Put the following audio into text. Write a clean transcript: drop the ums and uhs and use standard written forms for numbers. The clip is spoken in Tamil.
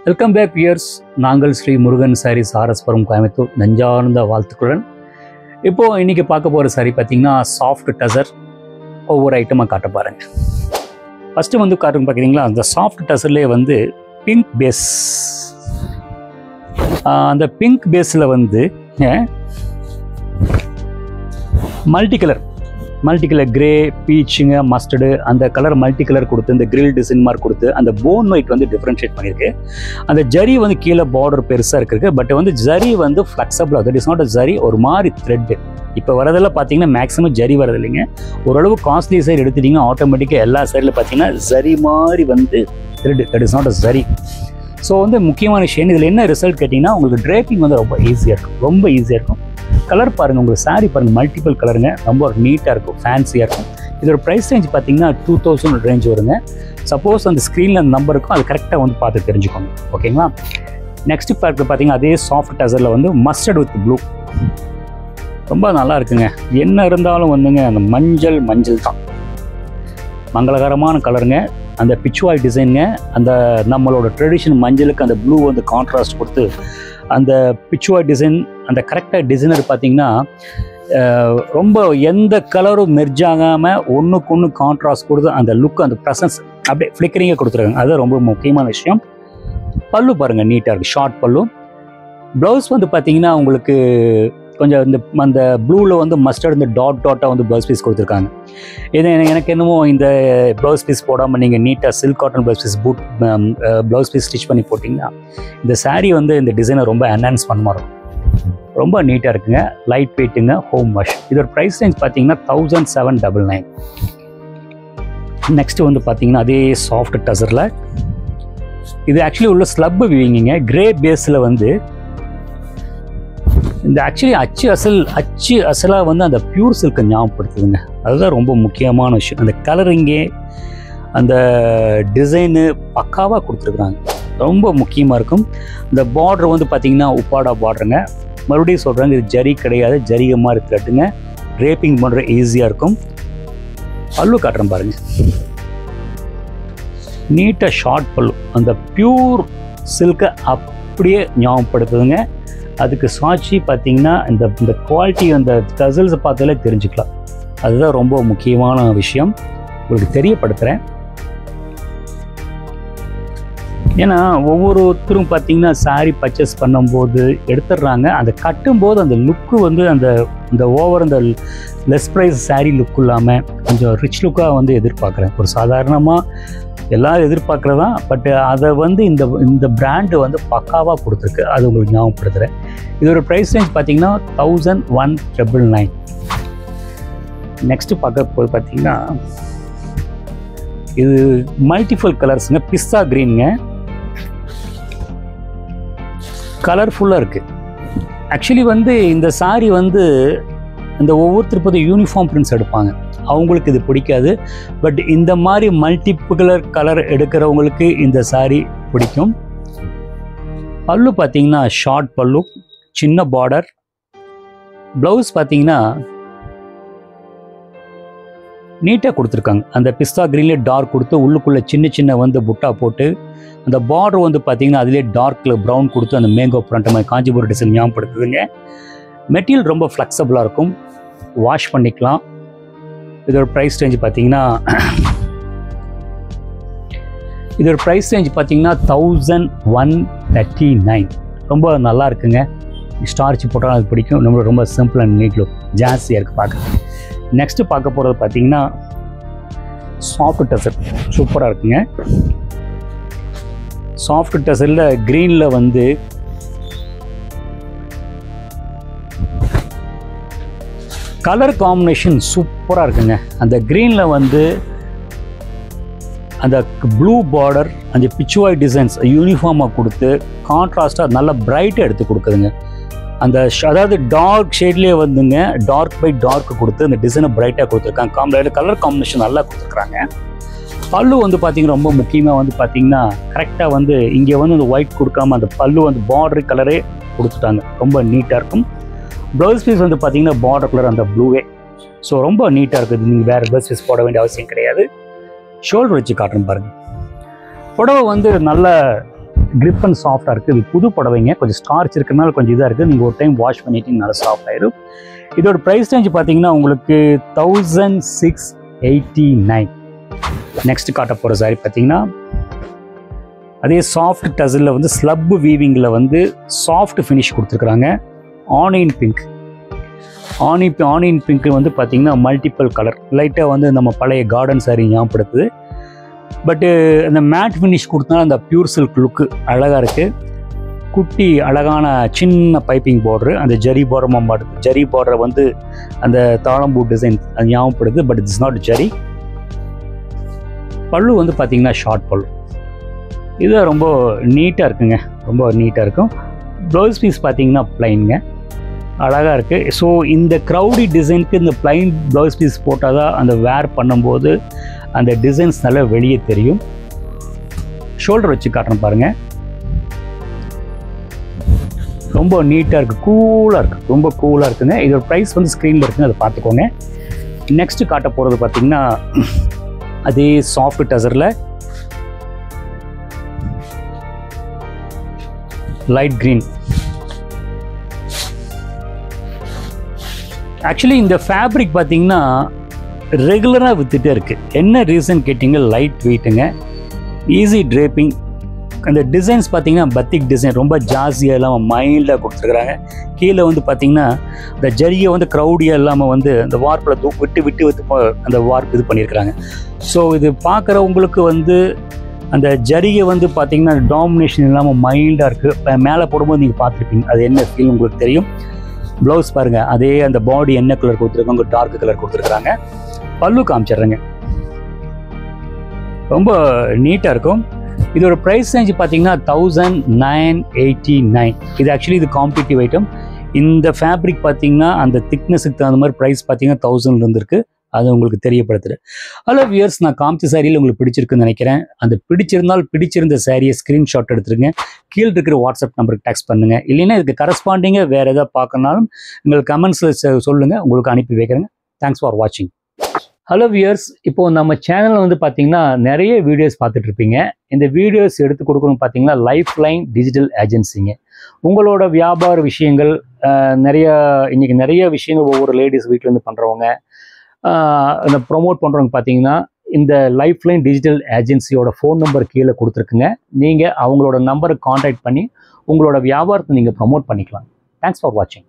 Welcome back wears. நாங்கள் ஸ்ரீ முருகன் சாரீஸ் ஆர்எஸ்புரம் கோயம்புத்தூர் நெஞ்சார்ந்த வாழ்த்துக்களுடன் இப்போது இன்றைக்கி பார்க்க போகிற சாரி பார்த்திங்கன்னா சாஃப்ட் டசர். ஒவ்வொரு ஐட்டமாக காட்ட பாருங்க. ஃபஸ்ட்டு வந்து காட்டுங்க பார்க்குறீங்களா, அந்த சாஃப்ட் டசர்லேயே வந்து பிங்க் பேஸ். அந்த பிங்க் பேஸில் வந்து மல்டி கலர் கிரே, பீச்சுங்க, மஸ்டர்டு, அந்த கலர் மல்டி கலர் கொடுத்து இந்த கிரில் டிசைன் மார்க் கொடுத்து அந்த போன் ஒயிட் வந்து டிஃப்ரென்ஷியேட் பண்ணியிருக்கு. அந்த ஜரி வந்து கீழே பார்டர் பெருசாக இருக்கு. பட் வந்து ஜரி வந்து flexible. That is not a zari, ஒரு மாதிரி த்ரெட்டு. இப்போ வரதெல்லாம் பார்த்தீங்கன்னா மேக்ஸிமம் ஜரி வரது இல்லைங்க. ஓரளவு காஸ்ட்லி சைடு எடுத்துட்டிங்கன்னா ஆட்டோமேட்டிக்காக எல்லா சைடில் பார்த்தீங்கன்னா ஜரி மாதிரி வந்து thread. That is not a zari. So வந்து முக்கியமான விஷயம் இதில் என்ன ரிசல்ட் கேட்டிங்கன்னா உங்களுக்கு ட்ரேப்பிங் வந்து ரொம்ப ஈஸியாக இருக்கும். கலர் பாருங்கள், உங்களுக்கு சாரீ பாருங்கள், மல்டிபிள் கலருங்க, ரொம்ப நீட்டாக இருக்கும், ஃபேன்சியாக இருக்கும். இதோட ப்ரைஸ் ரேஞ்ச் பார்த்தீங்கன்னா 2000 ரேஞ்ச் வருங்க. சப்போஸ் அந்த ஸ்க்ரீனில் அந்த நம்பர் இருக்கும், அது கரெக்டாக வந்து பார்த்து தெரிஞ்சுக்கோங்க. ஓகேங்களா? நெக்ஸ்ட் பார்க்க பார்த்தீங்கன்னா அதே சாஃப்ட் டசரில் வந்து மஸ்டர்ட் வித் ப்ளூ ரொம்ப நல்லா இருக்குங்க. என்ன இருந்தாலும் வந்துங்க அந்த மஞ்சள் தான் மங்களகரமான கலருங்க. அந்த பிச்சுவாய் டிசைனுங்க, அந்த நம்மளோட ட்ரெடிஷன் மஞ்சளுக்கு அந்த ப்ளூ வந்து கான்ட்ராஸ்ட் கொடுத்து அந்த பிச்சுவாய் டிசைன், அந்த கரெக்டாக டிசைனர் பார்த்தீங்கன்னா ரொம்ப எந்த கலரும் மெர்ஜ் ஆகாமல் ஒன்றுக்கு ஒன்று கான்ட்ராஸ்ட் கொடுத்து அந்த லுக், அந்த ப்ரெசன்ஸ் அப்படியே ஃப்ளிக்கரிங்காக கொடுத்துருக்காங்க. அது ரொம்ப முக்கியமான விஷயம். பல்லு பாருங்கள், நீட்டாக இருக்குது, ஷார்ட் பல்லு. ப்ளவுஸ் வந்து பார்த்தீங்கன்னா உங்களுக்கு கொஞ்சம் அந்த ப்ளூவில் வந்து மஸ்டர்ட் இந்த டாட்டாக வந்து ப்ளவுஸ் பீஸ் கொடுத்துருக்காங்க. இது எனக்கு என்னமோ இந்த ப்ளவுஸ் பீஸ் போடாமல் நீங்கள் நீட்டாக silk cotton blouse piece stitch பண்ணி போட்டிங்கன்னா இந்த சாரீ வந்து இந்த டிசைனை ரொம்ப என்ஹான்ஸ் பண்ண மாதிரி இருக்கும். ரொம்ப நீட்டாக இருக்குங்க, லைட் வெயிட்டுங்க, ஹோம் வாஷ். இதோட ப்ரைஸ் ரேஞ்ச் பார்த்தீங்கன்னா 1799. நெக்ஸ்ட்டு வந்து பார்த்தீங்கன்னா அதே சாஃப்ட் டசரில் இது ஆக்சுவலி உள்ள ஸ்லப் விவிங்க. கிரே பேஸில் வந்து இந்த ஆக்சுவலி அச்சு அசலாக வந்து அந்த பியூர் சில்கை ஞாபகப்படுத்துதுங்க. அதுதான் ரொம்ப முக்கியமான விஷயம். அந்த கலரிங்கே, அந்த டிசைனு பக்காவாக கொடுத்துருக்குறாங்க, ரொம்ப முக்கியமாக இருக்கும். இந்த பார்டர் வந்து பார்த்திங்கன்னா உப்பாடா பார்டருங்க. மறுபடியும் சொல்கிறாங்க, இது ஜரி கிடையாது, ஜரிகை மாதிரி த்ரெட்டுங்க. ட்ரேப்பிங் பண்ணுற ஈஸியாக இருக்கும். பல்லு காட்டுறேன் பாருங்கள், நீட்டாக ஷார்ட் பல்லு, அந்த பியூர் சில்கை அப்படியே ஞாபகப்படுத்துதுங்க. அதுக்கு சாட்சி பார்த்தீங்கன்னா இந்த குவாலிட்டி, அந்த டசல்ஸை பார்த்தாலே தெரிஞ்சுக்கலாம். அதுதான் ரொம்ப முக்கியமான விஷயம், உங்களுக்கு தெரியப்படுத்துகிறேன். ஏன்னா ஒவ்வொருத்தரும் பார்த்தீங்கன்னா சாரீ பர்ச்சேஸ் பண்ணும்போது எடுத்துடுறாங்க, அந்த கட்டும்போது அந்த லுக்கு வந்து அந்த ஓவர் அந்த லெஸ் ப்ரைஸ் சாரீ லுக் இல்லாமல் கொஞ்சம் ரிச் லுக்காக வந்து எதிர்பார்க்குறேன். ஒரு சாதாரணமாக எல்லோரும் எதிர்பார்க்குறதா, பட் அதை வந்து இந்த பிராண்டு வந்து பக்காவாக கொடுத்துருக்கு. அது உங்களுக்கு ஞாபகப்படுத்துகிறேன். இதோட ப்ரைஸ் ரேஞ்ச் பார்த்தீங்கன்னா 1199. நெக்ஸ்ட்டு பார்க்க போது பார்த்தீங்கன்னா இது மல்டிபிள் கலர்ஸுங்க, பிஸ்தா க்ரீனுங்க, கலர்ஃபுல்லாக இருக்குது. ஆக்சுவலி வந்து இந்த சாரீ வந்து இந்த ஒவ்வொருத்தர் போது யூனிஃபார்ம் பிரிண்ட்ஸ் எடுப்பாங்க, அவங்களுக்கு இது பிடிக்காது. பட் இந்த மாதிரி மல்டிபிள் கலர் எடுக்கிறவங்களுக்கு இந்த சாரீ பிடிக்கும். பல்லு பார்த்தீங்கன்னா ஷார்ட் பல்லு, சின்ன பார்டர். ப்ளவுஸ் பார்த்தீங்கன்னா நீட்டாக கொடுத்துருக்காங்க. அந்த பிஸ்தா க்ரீன்லேயே டார்க் கொடுத்து உள்ளுக்குள்ளே சின்ன வந்து புட்டா போட்டு, அந்த பார்டர் வந்து பார்த்தீங்கன்னா அதிலே டார்க்கில் ப்ரௌன் கொடுத்து அந்த மேங்கோ பிரிண்ட் மாதிரி காஞ்சிபுரம் டிசைன் ஞாபகப்படுத்துதுங்க. மெட்டீரியல் ரொம்ப ஃப்ளெக்சபிளாக இருக்கும், வாஷ் பண்ணிக்கலாம். இதோட ப்ரைஸ் ரேஞ்ச் பார்த்தீங்கன்னா 1139. ரொம்ப நல்லா இருக்குங்க. ஸ்டார்ச் போட்டாலும் அது பிடிக்கும். நம்மளுக்கு ரொம்ப சிம்பிள் அண்ட் நீட் லுக், ஜாஸ்தியாக இருக்குது பார்க்க. நெக்ஸ்ட்டு பார்க்க போகிறது பார்த்தீங்கன்னா சாஃப்ட் டசர், சூப்பராக இருக்குங்க. சாஃப்ட் டசரில் க்ரீனில் வந்து கலர் காம்பினேஷன் சூப்பராக இருக்குங்க. அந்த க்ரீனில் வந்து அந்த ப்ளூ பார்டர், அந்த பிச்சுவாய் டிசைன்ஸ் யூனிஃபார்மாக கொடுத்து கான்ட்ராஸ்டாக நல்லா பிரைட்டாக எடுத்து கொடுக்குதுங்க. அதாவது டார்க் ஷேட்லேயே வந்துங்க டார்க் பை டார்க் கொடுத்து அந்த டிசைனை பிரைட்டாக கொடுத்துருக்காங்க. கலர் காம்பினேஷன் நல்லா கொடுத்துருக்குறாங்க. பல்லு வந்து பார்த்திங்கன்னா ரொம்ப முக்கியமாக வந்து பார்த்திங்கன்னா கரெக்டாக வந்து இங்கே வந்து அந்த ஒயிட் கொடுக்காம அந்த பல்லு வந்து பார்டர் கலரே கொடுத்துட்டாங்க, ரொம்ப நீட்டாக இருக்கும். ப்ளவுஸ் பீஸ் வந்து பார்த்திங்கன்னா பார்டர் கலர் அந்த ப்ளூவே. ஸோ ரொம்ப நீட்டாக இருக்குது. நீங்கள் வேறு ப்ளவுஸ் பீஸ் போட வேண்டிய அவசியம் கிடையாது. ஷோல்டர் வச்சு காட்டுறேன் பாருங்கள். புடவை வந்து நல்ல grip and soft இருக்குது. இது புது புடவைங்க, கொஞ்சம் ஸ்டார்ச் இருக்கிறனால கொஞ்சம் இதாக இருக்குது. நீங்கள் ஒரு டைம் வாஷ் பண்ணிட்டு நல்லா சாஃப்ட் ஆயிடும். இதோட ப்ரைஸ் ரேஞ்ச் பார்த்தீங்கன்னா உங்களுக்கு 1689. நெக்ஸ்ட் காட்ட போகிற சாரி பார்த்தீங்கன்னா அதே சாஃப்ட் டசிலில் வந்து ஸ்லப் வீவிங்கில் வந்து சாஃப்ட் ஃபினிஷ் கொடுத்துருக்குறாங்க. ஆனியன் பிங்க் வந்து பார்த்தீங்கன்னா மல்டிபிள் கலர், லைட்டாக வந்து நம்ம பழைய கார்டன் சாரி ஞாபகப்படுத்துது. பட்டு அந்த மேட் ஃபினிஷ் கொடுத்தனால அந்த பியூர் சில்க் லுக்கு அழகாக இருக்குது. குட்டி அழகான சின்ன பைப்பிங் பார்டரு, அந்த ஜரி பார்டர் மாட்டுது. ஜரி பார்டரை வந்து அந்த தாளம்பூ டிசைன் அது ஞாபகப்படுது, பட் இட்ஸ் நாட் ஜரி. பல்லு வந்து பார்த்தீங்கன்னா ஷார்ட் பல்லு. இது ரொம்ப நீட்டாக இருக்குங்க, ரொம்ப நீட்டாக இருக்கும். ப்ளவுஸ் பீஸ் பார்த்தீங்கன்னா பிளைனுங்க, அழகாக இருக்குது. ஸோ இந்த க்ரௌடி டிசைனுக்கு இந்த பிளைன் ப்ளவுஸ் பீஸ் போட்டால் தான் அந்த வேர் பண்ணும்போது அந்த டிசைன்ஸ் நல்லா வெளியே தெரியும். ஷோல்டர் வச்சு காட்டுறேன் பாருங்கள், ரொம்ப நீட்டாக இருக்குது, கூலாக இருக்குது, ரொம்ப கூலாக இருக்குங்க. இதோட ப்ரைஸ் வந்து ஸ்க்ரீனில் இருக்குங்க, அதை பார்த்துக்கோங்க. நெக்ஸ்ட்டு காட்ட போகிறது பார்த்திங்கன்னா அதே சாஃப்ட் டசரில் லைட் க்ரீன். ஆக்சுவலி இந்த ஃபேப்ரிக் பார்த்திங்கன்னா ரெகுலராக விற்றுட்டே இருக்குது. என்ன ரீசன் கேட்டிங்க, லைட் வெயிட்டுங்க, ஈஸி ட்ரேப்பிங். அந்த டிசைன்ஸ் பார்த்தீங்கன்னா பத்திக் டிசைன் ரொம்ப ஜாஸ்தியாக இல்லாமல் மைல்டாக கொடுத்துருக்குறாங்க. கீழே வந்து பார்த்திங்கன்னா இந்த ஜரியை வந்து க்ரௌடியாக இல்லாமல் வந்து அந்த வார்ப்பில் விட்டு அந்த வார்ப் இது பண்ணியிருக்கிறாங்க. ஸோ இது பார்க்குறவங்களுக்கு வந்து அந்த ஜரிகை வந்து பார்த்திங்கன்னா டாமினேஷன் இல்லாமல் மைல்டாக இருக்குது. மேலே போடும்போது நீங்கள் பார்த்துருப்பீங்க, அது என்ன ஃபீல் உங்களுக்கு தெரியும். ப்ளவுஸ் பாருங்கள், அதே அந்த பாடி என்ன கலர் கொடுத்துருக்காங்க, டார்க் கலர் கொடுத்துருக்குறாங்க. பல்லு காமிச்சிட்றேங்க, ரொம்ப நீட்டாக இருக்கும். இதோட ப்ரைஸ் ரேஞ்ச் பார்த்தீங்கன்னா 1989. இது ஆக்சுவலி இது காம்படிட்டிவ் ஐட்டம். இந்த ஃபேப்ரிக் பார்த்தீங்கன்னா அந்த திக்னஸுக்கு தகுந்த மாதிரி ப்ரைஸ் பார்த்தீங்கன்னா 1000 இருக்குது. அது உங்களுக்கு தெரியப்படுத்துது. ஹலோ வியர்ஸ், நான் காமிச்ச சாரியில் உங்களுக்கு பிடிச்சிருக்குன்னு நினைக்கிறேன். அந்த பிடிச்சிருந்த சாரியை ஸ்க்ரீன்ஷாட் எடுத்துருங்க, கீழே இருக்கிற வாட்ஸ்அப் நம்பருக்கு டெக்ஸ்ட் பண்ணுங்கள். இல்லைன்னா இதுக்கு கரஸ்பாண்டிங்காக வேறு எதாவது பார்க்கணுனாலும் உங்களுக்கு கமெண்ட்ஸில் சொல்லுங்கள், உங்களுக்கு அனுப்பி வைக்கிறேங்க. தேங்க்ஸ் ஃபார் வாட்சிங். ஹலோ வியர்ஸ், இப்போது நம்ம சேனலில் வந்து பார்த்தீங்கன்னா நிறைய வீடியோஸ் பார்த்துட்ருப்பீங்க. இந்த வீடியோஸ் எடுத்து கொடுக்கணும் பார்த்தீங்கன்னா லைஃப் லைன் டிஜிட்டல் ஏஜென்சிங்க. உங்களோட வியாபார விஷயங்கள் இன்றைக்கி நிறைய விஷயங்கள் ஒவ்வொரு லேடிஸ் வீட்டிலேருந்து பண்ணுறவங்க, இந்த ப்ரொமோட் பண்ணுறவங்க பார்த்தீங்கன்னா இந்த லைஃப் லைன் டிஜிட்டல் ஏஜென்சியோட ஃபோன் நம்பர் கீழே கொடுத்துருக்குங்க. நீங்கள் அவங்களோட நம்பரை காண்டாக்ட் பண்ணி உங்களோட வியாபாரத்தை நீங்கள் ப்ரொமோட் பண்ணிக்கலாம். தேங்க்ஸ் ஃபார் வாட்சிங்.